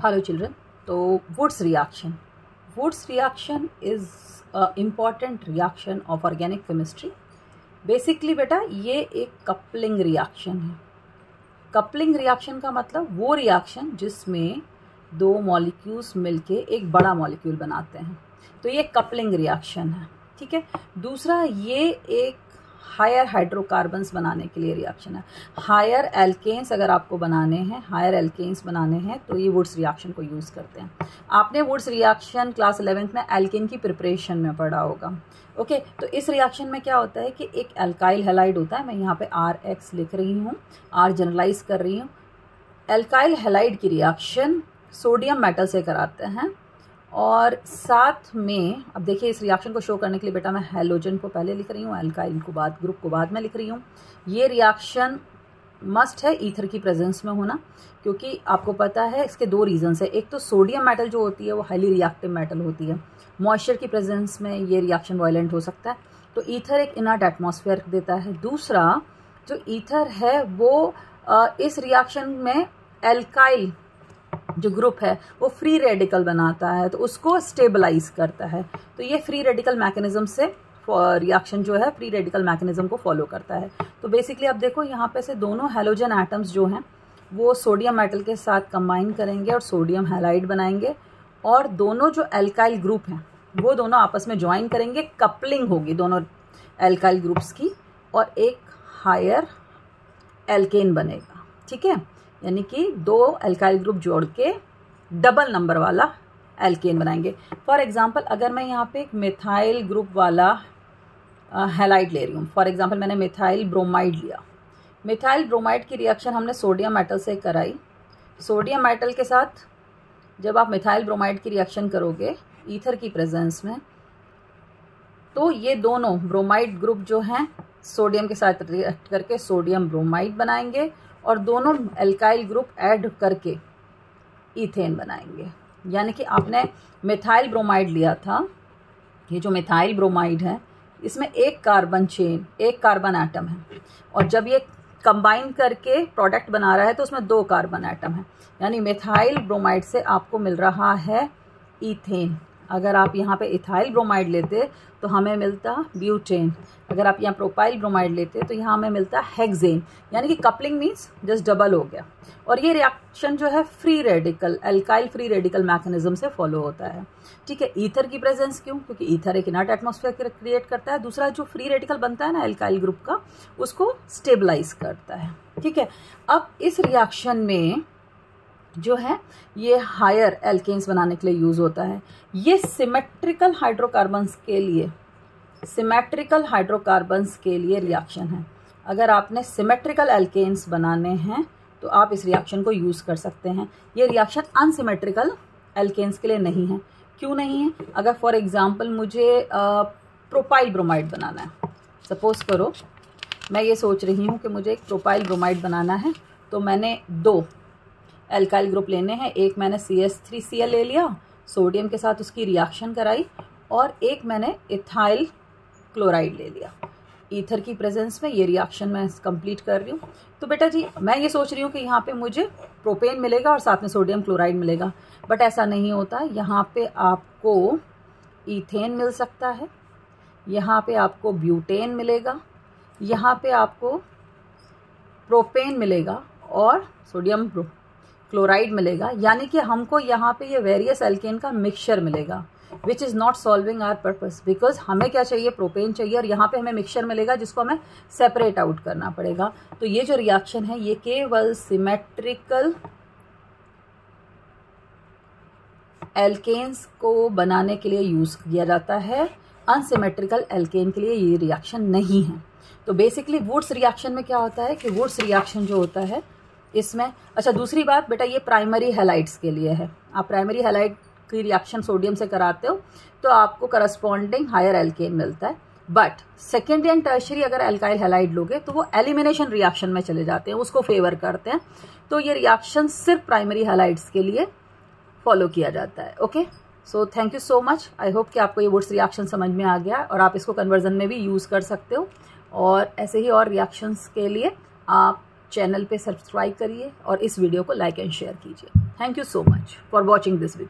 Hello children. तो Woods reaction is a important reaction of organic chemistry. Basically बेटा ये एक कपलिंग रिएक्शन है। कपलिंग रिएक्शन का मतलब वो रिएक्शन जिसमें दो मॉलिक्यूल्स मिलके एक बड़ा मॉलिक्यूल बनाते हैं, तो ये कपलिंग रिएक्शन है। ठीक है। दूसरा, ये एक हायर हाइड्रोकार्बन्स बनाने के लिए रिएक्शन है। हायर एल्केन्स अगर आपको बनाने हैं, तो ये वुड्स रिएक्शन को यूज़ करते हैं। आपने वुड्स रिएक्शन क्लास 11th में एल्केन की प्रिपरेशन में पढ़ा होगा। ओके, तो इस रिएक्शन में क्या होता है कि एक एल्काइल हैलाइड होता है। मैं यहाँ पे RX लिख रही हूँ, R जनरलाइज कर रही हूँ। एल्काइल हैलाइड की रिएक्शन सोडियम मेटल से कराते हैं और साथ में, अब देखिए इस रिएक्शन को शो करने के लिए बेटा मैं हैलोजन को पहले लिख रही हूँ, एल्काइल को ग्रुप को बाद में लिख रही हूँ। ये रिएक्शन मस्ट है ईथर की प्रेजेंस में होना, क्योंकि आपको पता है इसके दो रीजंस है। एक तो सोडियम मेटल जो होती है वो हाईली रिएक्टिव मेटल होती है, मॉइस्चर की प्रेजेंस में ये रिएक्शन वायलेंट हो सकता है, तो ईथर एक इनर्ट एटमॉस्फेयर देता है। दूसरा, जो ईथर है वो इस रिएक्शन में एल्काइल जो ग्रुप है वो फ्री रेडिकल बनाता है, तो उसको स्टेबलाइज करता है। तो ये फ्री रेडिकल मैकेनिज्म से रिएक्शन जो है फ्री रेडिकल मैकेनिज्म को फॉलो करता है। तो बेसिकली आप देखो यहाँ पे से दोनों हैलोजन एटम्स जो हैं वो सोडियम मेटल के साथ कंबाइन करेंगे और सोडियम हैलाइड बनाएंगे, और दोनों जो एल्काइल ग्रुप हैं वो दोनों आपस में ज्वाइन करेंगे, कपलिंग होगी दोनों एल्काइल ग्रुप्स की और एक हायर एल्केन बनेगा। ठीक है, यानी कि दो एल्काइल ग्रुप जोड़ के डबल नंबर वाला एल्केन बनाएंगे। फॉर एग्जांपल, अगर मैं यहाँ पे एक मिथाइल ग्रुप वाला हैलाइड ले रही हूँ, फॉर एग्जांपल मैंने मिथाइल ब्रोमाइड लिया। मिथाइल ब्रोमाइड की रिएक्शन हमने सोडियम मेटल से कराई। सोडियम मेटल के साथ जब आप मिथाइल ब्रोमाइड की रिएक्शन करोगे ईथर की प्रेजेंस में, तो ये दोनों ब्रोमाइड ग्रुप जो हैं सोडियम के साथ रिएक्ट करके सोडियम ब्रोमाइड बनाएंगे और दोनों एल्काइल ग्रुप ऐड करके ईथेन बनाएंगे। यानी कि आपने मिथाइल ब्रोमाइड लिया था, ये जो मिथाइल ब्रोमाइड है इसमें एक कार्बन चेन, एक कार्बन एटम है, और जब ये कंबाइन करके प्रोडक्ट बना रहा है तो उसमें दो कार्बन एटम है, यानी मिथाइल ब्रोमाइड से आपको मिल रहा है ईथेन। अगर आप यहाँ पे इथाइल ब्रोमाइड लेते तो हमें मिलता ब्यूटेन, अगर आप यहाँ प्रोपाइल ब्रोमाइड लेते तो यहाँ हमें मिलता हेक्सेन। यानी कि कपलिंग मीन्स जस्ट डबल हो गया। और ये रिएक्शन जो है free radical, alkyl free radical mechanism से फॉलो होता है। ठीक है, ईथर की प्रेजेंस क्यों? क्योंकि ईथर एक इनर्ट एटमॉस्फेयर क्रिएट करता है। दूसरा, जो फ्री रेडिकल बनता है ना एल्काइल ग्रुप का, उसको स्टेबलाइज करता है। ठीक है, अब इस रिएक्शन में जो है ये हायर एल्केन्स बनाने के लिए यूज होता है। ये सिमेट्रिकल हाइड्रोकार्बन्स के लिए रिएक्शन है। अगर आपने सिमेट्रिकल एल्केन्स बनाने हैं तो आप इस रिएक्शन को यूज कर सकते हैं। ये रिएक्शन अनसिमेट्रिकल एल्केन्स के लिए नहीं है। क्यों नहीं है? अगर फॉर एग्जांपल मुझे प्रोपाइल ब्रोमाइड बनाना है, सपोज करो मैं ये सोच रही हूँ कि मुझे एक प्रोपाइल ब्रोमाइड बनाना है, तो मैंने दो एल्काइल ग्रुप लेने हैं। एक मैंने CH3Cl ले लिया, सोडियम के साथ उसकी रिएक्शन कराई, और एक मैंने इथाइल क्लोराइड ले लिया। ईथर की प्रेजेंस में ये रिएक्शन मैं कंप्लीट कर रही हूँ। तो बेटा जी मैं ये सोच रही हूँ कि यहाँ पे मुझे प्रोपेन मिलेगा और साथ में सोडियम क्लोराइड मिलेगा, बट ऐसा नहीं होता। यहाँ पे आपको ईथेन मिल सकता है, यहाँ पे आपको ब्यूटेन मिलेगा, यहाँ पे आपको प्रोपेन मिलेगा और सोडियम क्लोराइड मिलेगा। यानी कि हमको यहाँ पे ये वेरियस एल्केन का मिक्सचर मिलेगा, which is not solving our purpose, because हमें क्या चाहिए? प्रोपेन चाहिए, और यहाँ पे हमें मिक्सचर मिलेगा जिसको हमें सेपरेट आउट करना पड़ेगा। तो ये जो रिएक्शन है ये केवल सिमेट्रिकल एल्केन्स को बनाने के लिए यूज किया जाता है, अनसिमेट्रिकल एल्केन के लिए ये रिएक्शन नहीं है। तो बेसिकली वुड्स रिएक्शन में क्या होता है कि वुड्स रिएक्शन जो होता है इसमें, अच्छा दूसरी बात बेटा, ये प्राइमरी हैलाइड्स के लिए है। आप प्राइमरी हैलाइड की रिएक्शन सोडियम से कराते हो तो आपको करस्पॉन्डिंग हायर एल्केन मिलता है, बट सेकेंडरी एंड टर्शियरी अगर एल्काइल हैलाइड लोगे तो वो एलिमिनेशन रिएक्शन में चले जाते हैं, उसको फेवर करते हैं। तो ये रिएक्शन सिर्फ प्राइमरी हैलाइड्स के लिए फॉलो किया जाता है। Okay, so thank you so much. I hope कि आपको ये वुड्स रिएक्शन समझ में आ गया और आप इसको कन्वर्जन में भी यूज कर सकते हो। और ऐसे ही और रिएक्शंस के लिए आप चैनल पे सब्सक्राइब करिए और इस वीडियो को लाइक एंड शेयर कीजिए। Thank you so much for watching this video.